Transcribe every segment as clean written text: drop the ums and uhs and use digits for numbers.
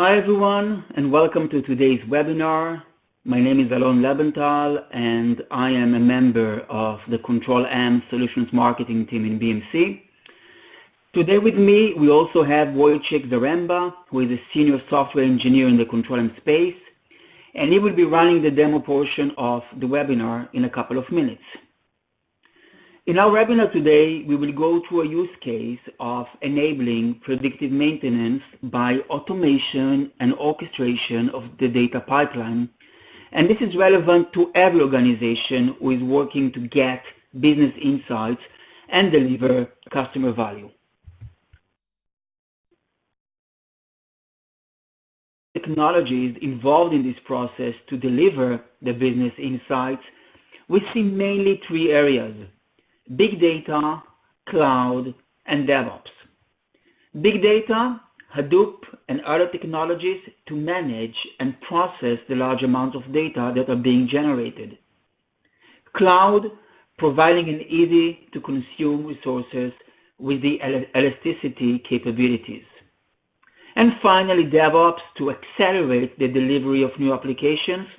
Hi everyone, and welcome to today's webinar. My name is Alon Lebenthal, and I am a member of the Control M Solutions Marketing team in BMC. Today with me, we also have Wojciech Zaremba, who is a senior software engineer in the Control M space, and he will be running the demo portion of the webinar in a couple of minutes. In our webinar today, we will go through a use case of enabling predictive maintenance by automation and orchestration of the data pipeline. And this is relevant to every organization who is working to get business insights and deliver customer value. Technologies involved in this process to deliver the business insights, we see mainly three areas: big data, cloud, and DevOps. Big data, Hadoop, and other technologies to manage and process the large amount of data that are being generated. Cloud, providing an easy-to-consume resources with the elasticity capabilities. And finally, DevOps to accelerate the delivery of new applications,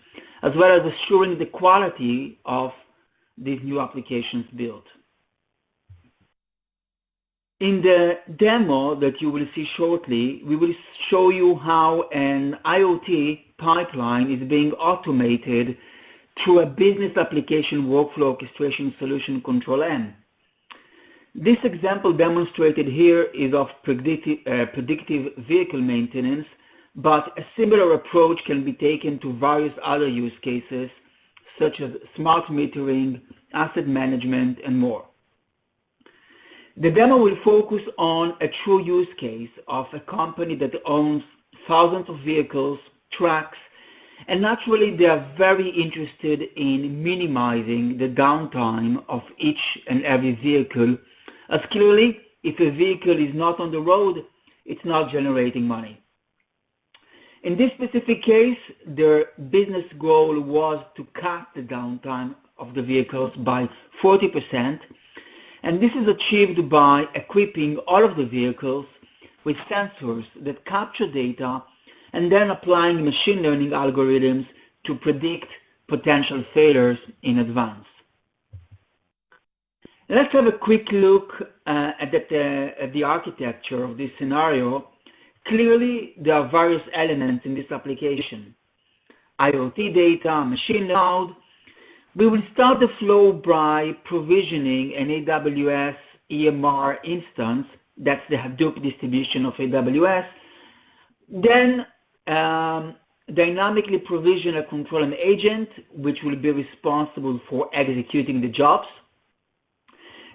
as well as assuring the quality of these new applications built. In the demo that you will see shortly, we will show you how an IoT pipeline is being automated through a business application workflow orchestration solution, Control M. This example demonstrated here is of predictive vehicle maintenance, but a similar approach can be taken to various other use cases, such as smart metering, asset management, and more. The demo will focus on a true use case of a company that owns thousands of vehicles, trucks, and naturally they are very interested in minimizing the downtime of each and every vehicle, as clearly if a vehicle is not on the road, it's not generating money. In this specific case, their business goal was to cut the downtime of the vehicles by 40%, and this is achieved by equipping all of the vehicles with sensors that capture data and then applying machine learning algorithms to predict potential failures in advance. Let's have a quick look at the architecture of this scenario. Clearly, there are various elements in this application: IoT data, machine cloud. We will start the flow by provisioning an AWS EMR instance. That's the Hadoop distribution of AWS. Then dynamically provision a Control M agent, which will be responsible for executing the jobs.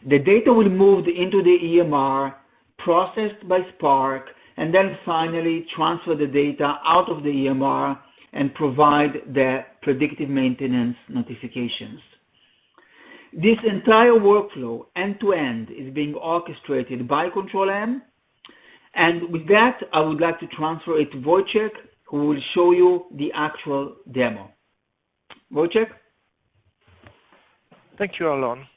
The data will move into the EMR, processed by Spark, and then finally transfer the data out of the EMR and provide the predictive maintenance notifications. This entire workflow, end-to-end, is being orchestrated by Control M. And with that, I would like to transfer it to Wojciech, who will show you the actual demo. Wojciech? Thank you, Alon.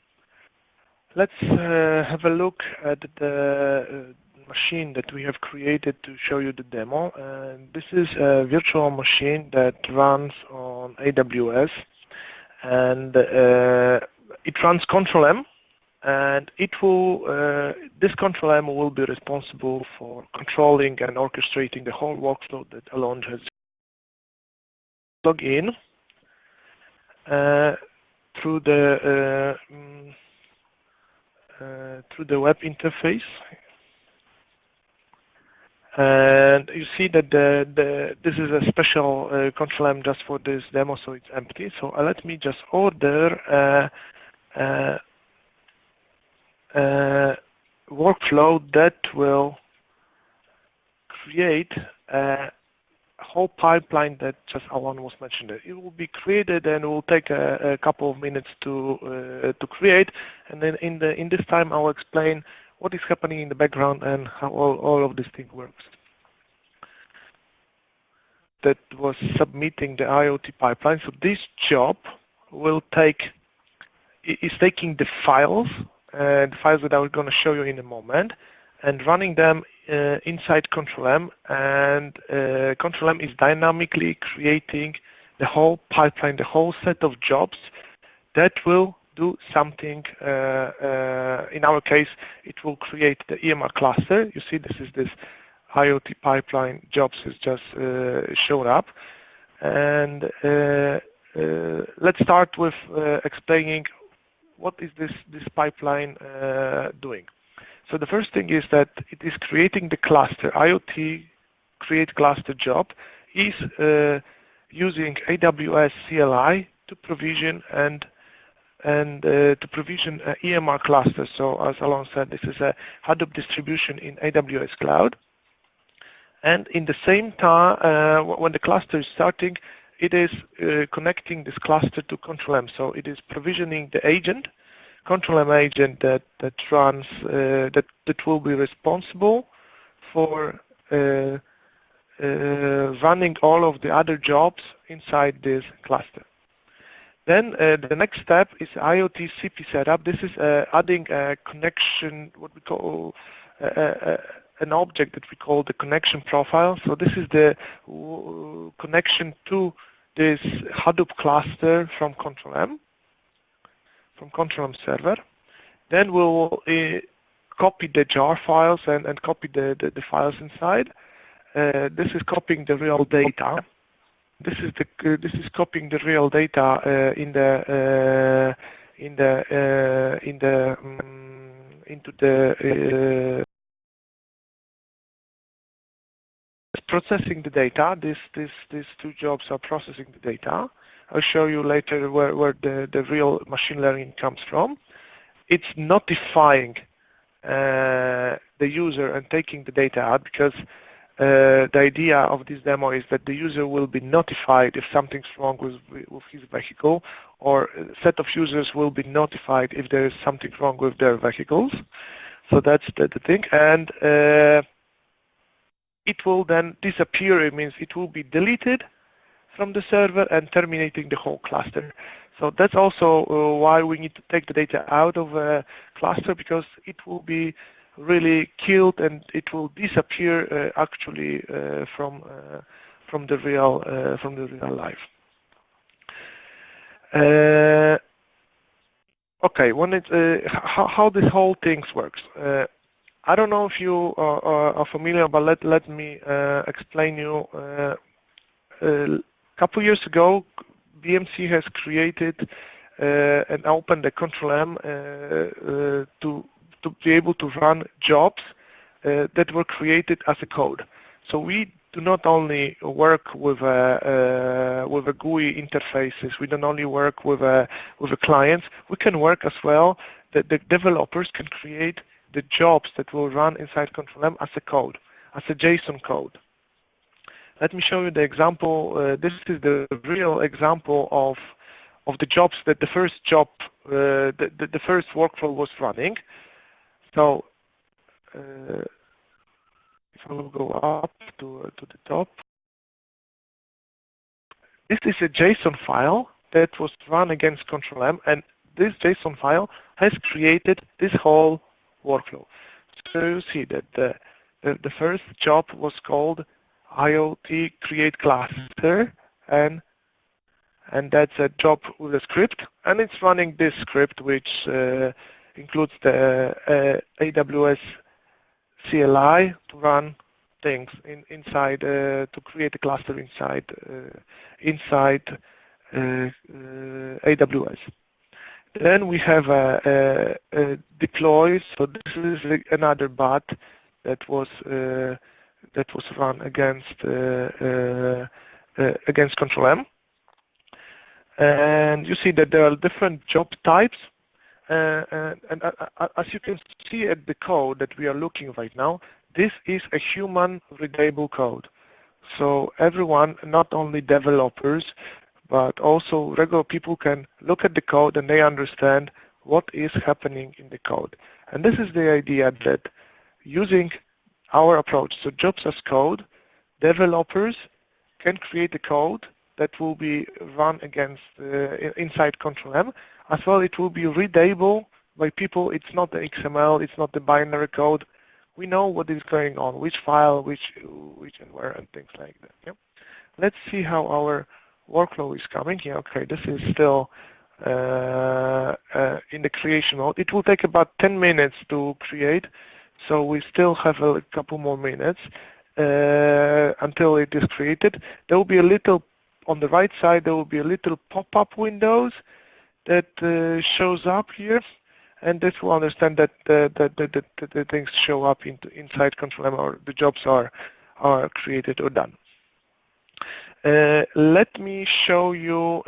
Let's have a look at the machine that we have created to show you the demo. This is a virtual machine that runs on AWS, and it runs Control M, and this Control M will be responsible for controlling and orchestrating the whole workflow that Alon has. Log in through the web interface. And you see that this is a special Control M just for this demo, so it's empty. So let me just order a workflow that will create a whole pipeline that just Alon was mentioning. It will be created and it will take a couple of minutes to create, and then in this time I will explain what is happening in the background and how all of this thing works. That was submitting the IoT pipeline. So this job is taking the files that I'm going to show you in a moment, and running them inside Control M, and Control M is dynamically creating the whole pipeline, the whole set of jobs that will do something. In our case, it will create the EMR cluster. You see, this IoT pipeline jobs has just showed up. And let's start with explaining what is this pipeline doing. So the first thing is that it is creating the cluster. IoT create cluster job is using AWS CLI to provision and to provision EMR cluster. So as Alon said, this is a Hadoop distribution in AWS cloud. And in the same time, when the cluster is starting, it is connecting this cluster to Control M. So it is provisioning the agent, Control M agent that runs, that will be responsible for running all of the other jobs inside this cluster. Then the next step is IoT CP setup. This is adding a connection, what we call an object that we call the connection profile. So this is the connection to this Hadoop cluster from Control M server. Then we'll copy the jar files and copy the files inside. This is copying the real data. This is copying the real data into the processing the data. These two jobs are processing the data. I'll show you later where the real machine learning comes from. It's notifying the user and taking the data out, because the idea of this demo is that the user will be notified if something's wrong with his vehicle, or a set of users will be notified if there is something wrong with their vehicles. So that's the thing. And it will then disappear. It means it will be deleted from the server and terminating the whole cluster. So that's also why we need to take the data out of a cluster, because it will be really killed and it will disappear actually from the real life. Okay, when it how this whole thing works. I don't know if you are familiar, but let me explain you. A couple years ago, BMC has created and opened the Control M to be able to run jobs that were created as a code. So we do not only work with a GUI interfaces. We don't only work with a clients. We can work as well. The developers can create the jobs that will run inside Control M as a code, as a JSON code. Let me show you the example. This is the real example of the jobs that the first job, the first workflow was running. So if I will go up to the top, this is a JSON file that was run against Control M, and this JSON file has created this whole workflow. So you see that the first job was called IoT create cluster, and that's a job with a script, and it's running this script, which includes the AWS CLI to run things inside to create a cluster inside AWS. Then we have a deploy. So this is another bot that was run against Control M. And you see that there are different job types. And as you can see at the code that we are looking right now, this is a human readable code. So everyone, not only developers, but also regular people, can look at the code and they understand what is happening in the code. And this is the idea, that using our approach, so jobs as code, developers can create a code that will be run against inside Control M. As well, it will be readable by people. It's not the XML, it's not the binary code. we know what is going on, which file, which and where, and things like that. Yeah. Let's see how our workflow is coming. Yeah, okay, this is still in the creation mode. It will take about 10 minutes to create, so we still have a couple more minutes until it is created. There will be a little, on the right side, there will be a little pop-up windows that shows up here, and this will understand that the things show up inside Control-M, or the jobs are created or done. Let me show you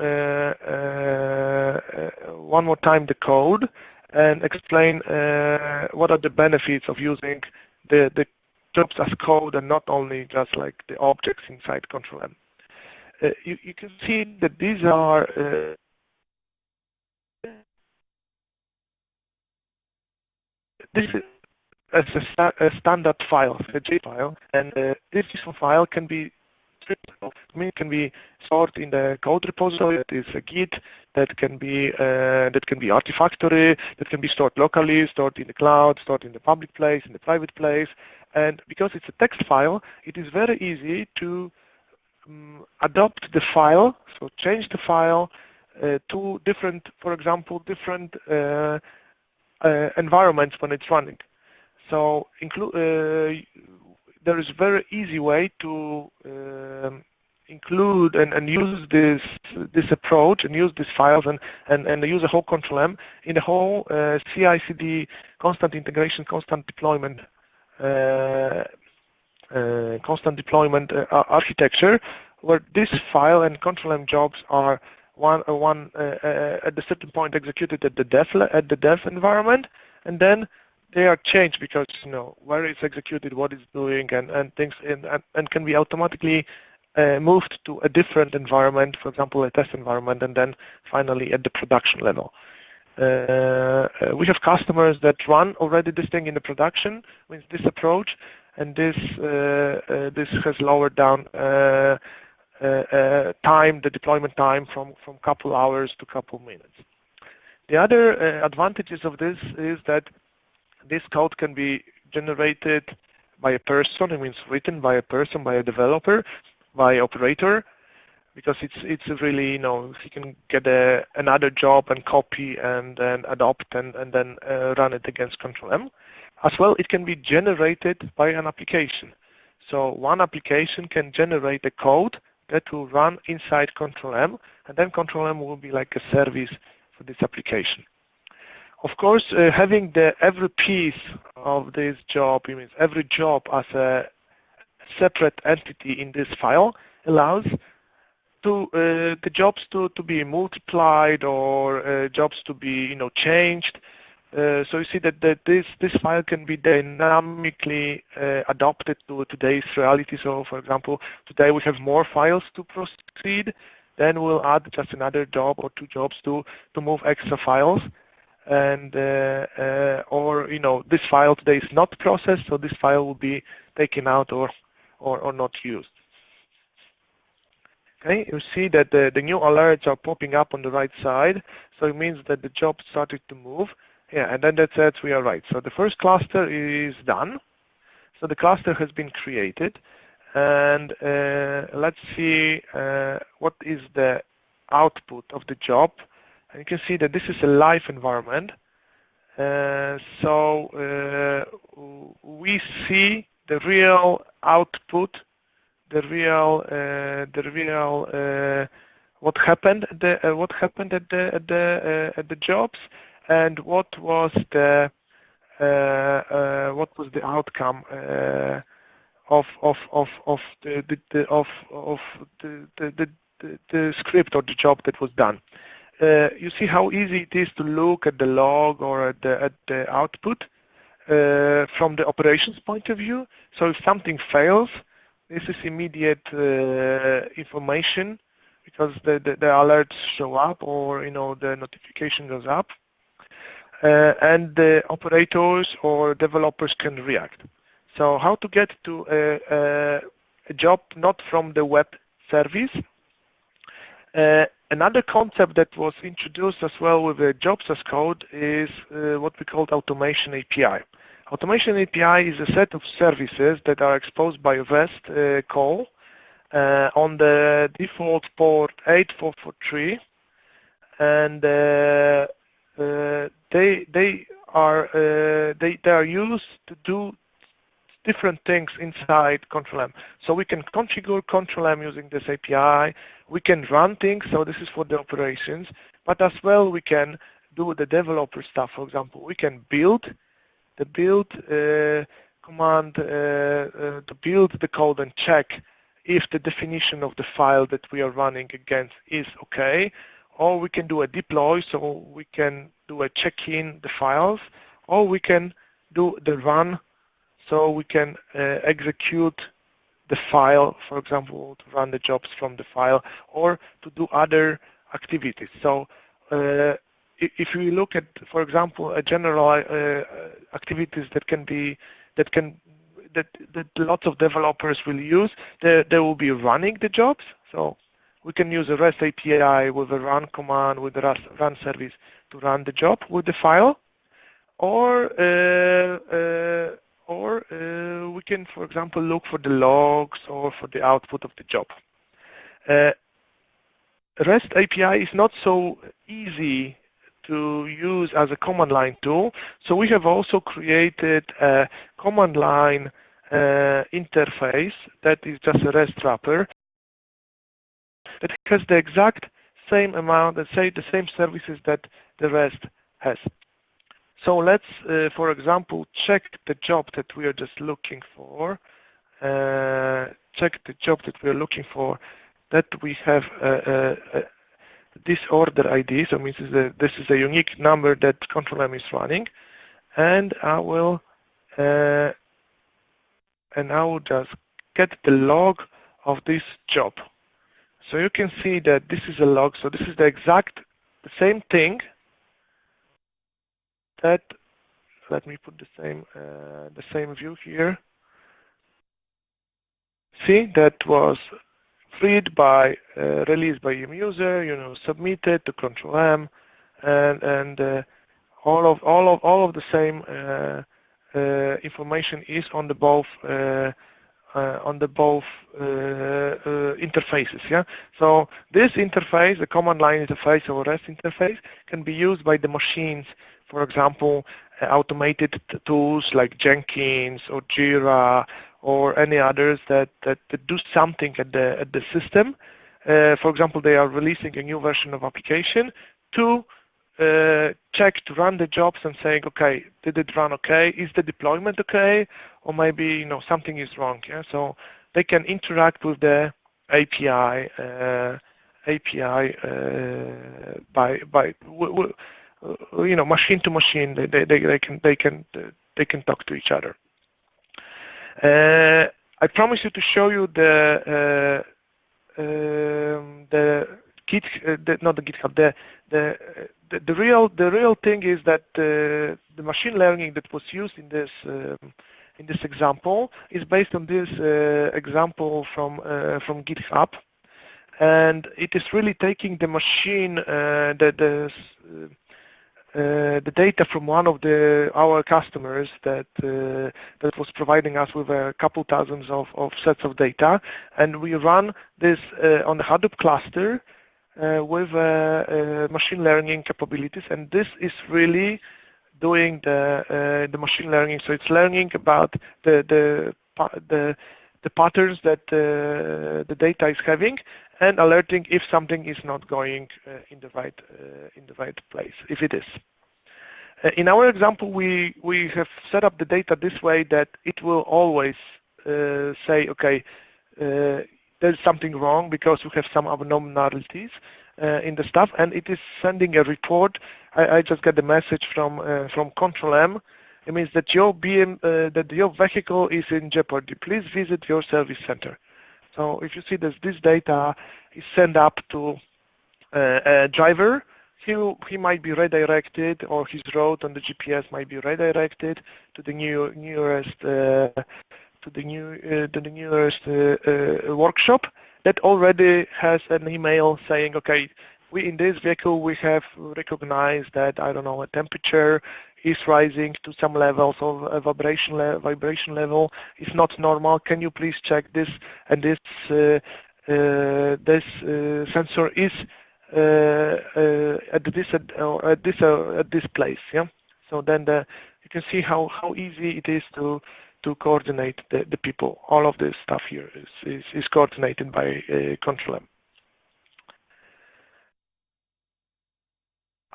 one more time the code and explain what are the benefits of using the jobs as code and not only just like the objects inside Control-M. You can see that these are this is a standard file, a JSON file, and this JSON file can be can be stored in the code repository. That is a Git, that can be Artifactory, that can be stored locally, stored in the cloud, stored in the public place, in the private place. And because it's a text file, it is very easy to adopt the file, so change the file to different, for example, different environments when it's running. So there is a very easy way to include and use this approach and use these files and use a whole Control-M in the whole CI/CD constant integration, constant deployment architecture, where this file and Control-M jobs are at a certain point executed at the dev environment, and then they are changed because where it's executed, what it's doing, and things, and can be automatically moved to a different environment, for example, a test environment, and then finally at the production level. We have customers that run already this thing in the production with this approach, and this has lowered down the deployment time from couple hours to couple minutes. The other advantages of this is that this code can be generated by a person. It means written by a person, by a developer, by operator, because it's really, he can get another job and copy and then adopt and then run it against Control-M. As well, it can be generated by an application. So one application can generate a code that will run inside Control-M, and then Control-M will be like a service for this application. Of course, having every piece of this job, it means every job as a separate entity in this file, allows the jobs to be multiplied or jobs to be changed. So you see that this file can be dynamically adopted to today's reality. So for example, today we have more files to proceed, then we'll add just another job or two jobs to move extra files. And or this file today is not processed, so this file will be taken out or not used. Okay, you see that the new alerts are popping up on the right side, so it means that the job started to move. Yeah, and then that says we are right. So the first cluster is done. So the cluster has been created, and let's see what is the output of the job. And you can see that this is a live environment. So we see the real output, the real what happened at the jobs, and what was the outcome of the script or the job that was done. You see how easy it is to look at the log or at the output from the operations point of view. So if something fails, this is immediate information because the alerts show up, or the notification goes up, and the operators or developers can react. So how to get to a job not from the web service? Another concept that was introduced as well with the jobs as code is what we call automation API. Automation API is a set of services that are exposed by a REST call on the default port 8443, and they are used to do different things inside Control-M. So we can configure Control-M using this API. We can run things, so this is for the operations, but as well we can do the developer stuff. For example, we can build the build command to build the code and check if the definition of the file that we are running against is okay, or we can do a deploy, so we can do a check-in the files, or we can do the run, so we can execute the file, for example, to run the jobs from the file, or to do other activities. So if we look at, for example, a general activities that lots of developers will use, they will be running the jobs. So we can use a REST API with a run command, with a run service to run the job with the file, or we can, for example, look for the logs or for the output of the job. REST API is not so easy to use as a command line tool, so we have also created a command line interface that is just a REST wrapper that has the exact same amount, let's say the same services that the REST has. So let's, for example, check the job that we are just looking for. Check the job that we are looking for, that we have this order ID, so means this is a unique number that Control-M is running, and I will just get the log of this job. So you can see that this is a log, so this is the same thing that, let me put the same view here. See, that was freed by, released by user, submitted to Control-M, and all of the same information is on the both interfaces. Yeah. So this interface, the command line interface or REST interface, can be used by the machines. For example, automated tools like Jenkins or Jira or any others that do something at the system. For example, they are releasing a new version of application to check, to run the jobs and saying, okay, did it run okay? Is the deployment okay? Or maybe something is wrong. Yeah. So they can interact with the API by machine to machine. They can talk to each other. I promise you to show you the real thing is that the machine learning that was used in this example is based on this example from GitHub, and it is really taking the machine the data from one of our customers that was providing us with a couple thousands of sets of data, and we run this on the Hadoop cluster with machine learning capabilities, and this is really doing the machine learning. So it's learning about the patterns that the data is having, and alerting if something is not going in the right place, if it is. In our example, we have set up the data this way that it will always say, okay, there's something wrong because we have some abnormalities in the stuff, and it is sending a report. I just got the message from Control-M. It means that your vehicle is in jeopardy. Please visit your service center. So if you see that this data is sent up to a driver, he might be redirected, or his route on the GPS might be redirected to the nearest workshop that already has an email saying, okay, in this vehicle we have recognized that, I don't know, a temperature is rising to some levels of vibration level is not normal. Can you please check this? And this sensor is at this place. Yeah. So then you can see how easy it is to coordinate the people. All of this stuff here is coordinated by Control M.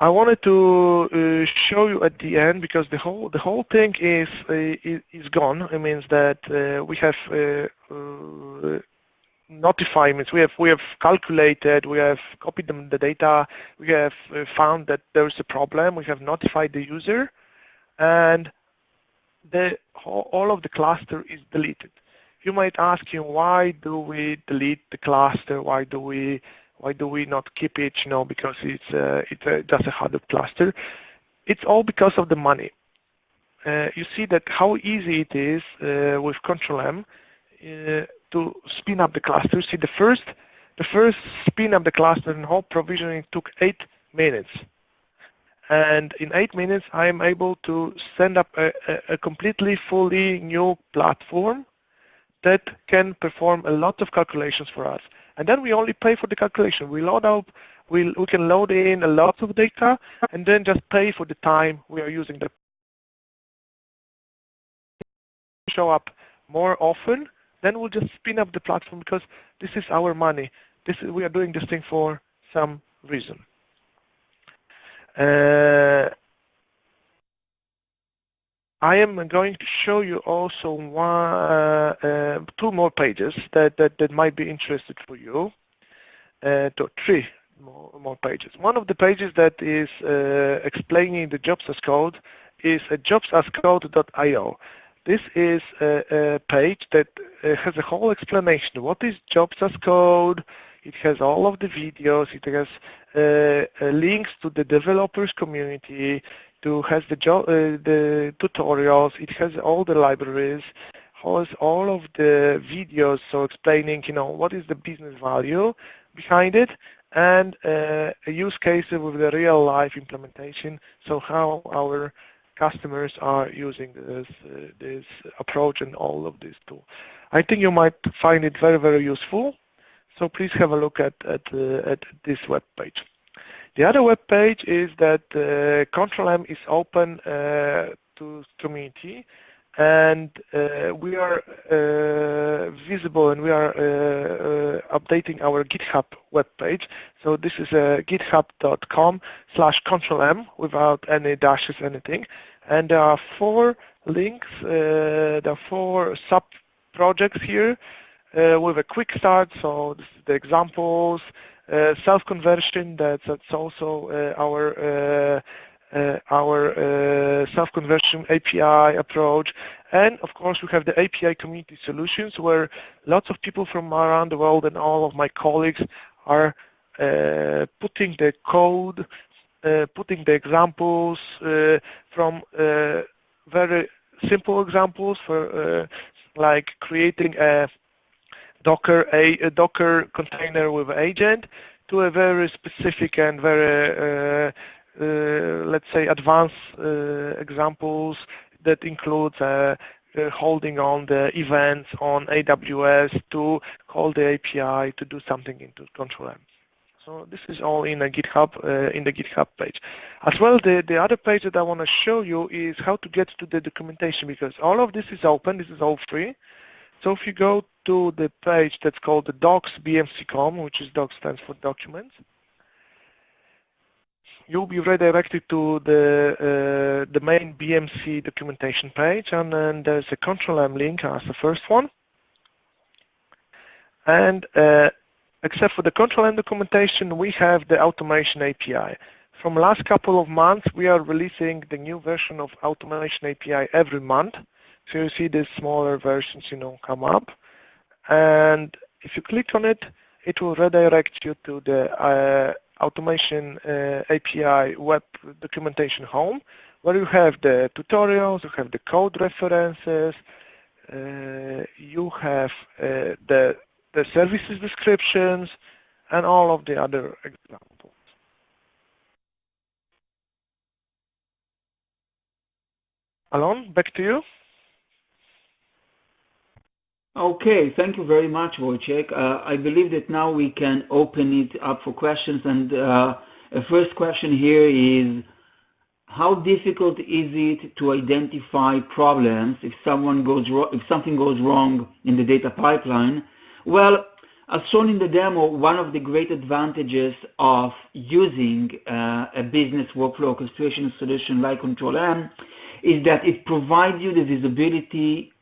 I wanted to show you at the end, because the whole thing is gone. It means that we have notify means we have calculated, we have copied the data, we have found that there is a problem, we have notified the user, and all of the cluster is deleted. You might ask him, why do we delete the cluster? Why do we not keep it? You know, because it's just a Hadoop cluster. It's all because of the money. You see that how easy it is with Control M to spin up the cluster. See, the first spin up the cluster and whole provisioning took 8 minutes. And in 8 minutes, I am able to send up a completely fully new platform that can perform a lot of calculations for us. And then we only pay for the calculation. We can load in a lot of data and then just pay for the time we are using the show up more often. Then we'll just spin up the platform, because this is our money. We are doing this thing for some reason. I am going to show you also two more pages that might be interested for you. Three more pages. One of the pages that is explaining the jobs as code is jobsascode.io. This is a page that has a whole explanation. What is jobs as code? It has all of the videos. It has links to the developers community. Has the tutorials. It has all the libraries. Has all of the videos, so explaining, you know, what is the business value behind it, and a use case with the real life implementation. So how our customers are using this approach and all of this tool. I think you might find it very, very useful. So please have a look at this web page. The other web page is that Control M is open to community, and we are visible, and we are updating our GitHub web page. So this is github.com/controlm without any dashes, anything. And there are 4 links, there are 4 sub-projects here with a quick start. So this is the examples, self-conversion, that's also our self-conversion API approach. And of course we have the API community solutions, where lots of people from around the world and all of my colleagues are putting the code, putting the examples from very simple examples for like creating a Docker container with agent, to a very specific and very let's say advanced examples that includes holding on the events on AWS to call the API to do something into Control M. So this is all in a GitHub, in the GitHub page. As well, the other page that I want to show you is how to get to the documentation, because all of this is open, this is all free. So if you go to the page that's called the docs bmc.com, which is docs stands for documents, you'll be redirected to the main BMC documentation page, and then there's a Control M link as the first one. And except for the Control M documentation, we have the automation API. From last couple of months, we are releasing the new version of automation API every month. So you see these smaller versions, you know, come up. And if you click on it, it will redirect you to the automation API web documentation home, where you have the tutorials, you have the code references, you have the services descriptions, and all of the other examples. Alon, back to you. Okay, thank you very much, Wojciech. I believe that now we can open it up for questions. And the first question here is, how difficult is it to identify problems if something goes wrong in the data pipeline? Well, as shown in the demo, one of the great advantages of using a business workflow orchestration solution like Control-M is that it provides you the visibility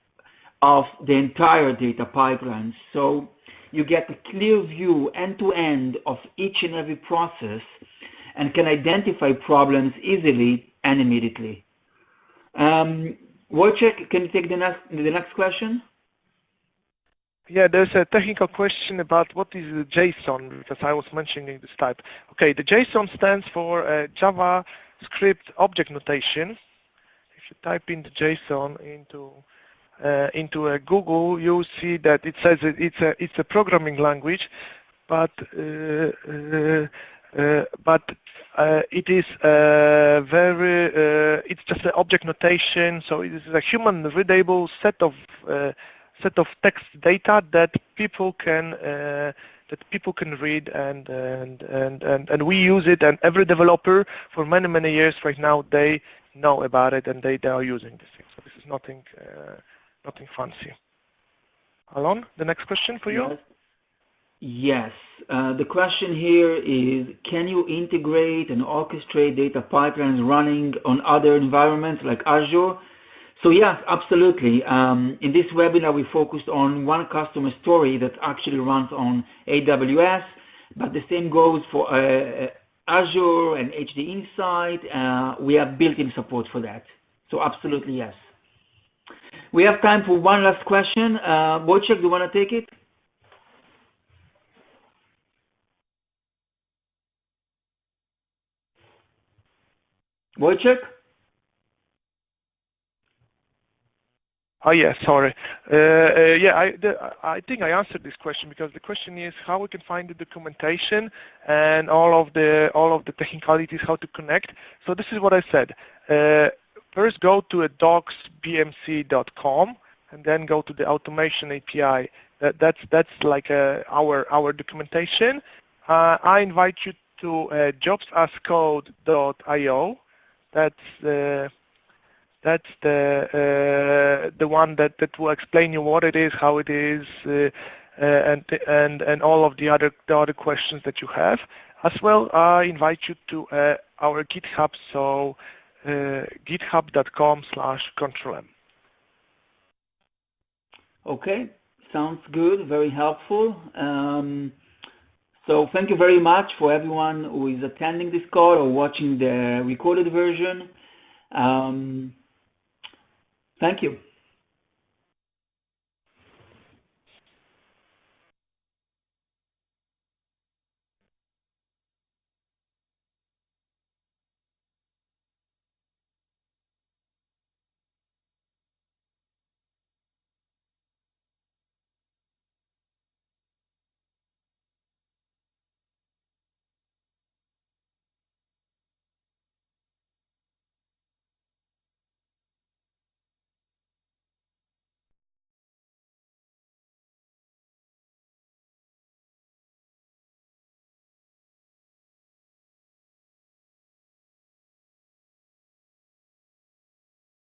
of the entire data pipeline. So you get a clear view end-to-end of each and every process and can identify problems easily and immediately. Wojciech, can you take the next question? Yeah, there's a technical question about what is the JSON, because I was mentioning this type. Okay, the JSON stands for JavaScript object notation. If you type in the JSON into a Google, you'll see that it says that it's a programming language, but it is it's just an object notation, so it is a human readable set of text data that people can read, and we use it, and every developer for many years right now, they know about it, and they are using this thing. So this is nothing fancy. Alon, the next question for you. Yes. The question here is, can you integrate and orchestrate data pipelines running on other environments like Azure? So yes, absolutely. In this webinar, we focused on one customer story that actually runs on AWS, but the same goes for Azure and HD Insight. We have built-in support for that. So absolutely, yes. We have time for one last question. Wojciech, do you want to take it? Wojciech? Oh yeah, sorry. I think I answered this question, because the question is how we can find the documentation and all of the technicalities, how to connect. So this is what I said. First, go to a docsbmc.com and then go to the automation API. That's like our documentation. I invite you to jobsascode.io. That's the one that will explain you what it is, how it is, and all of the other questions that you have. As well, I invite you to our GitHub, so github.com/control-m. Okay, sounds good, very helpful. So thank you very much for everyone who is attending this call or watching the recorded version. Thank you.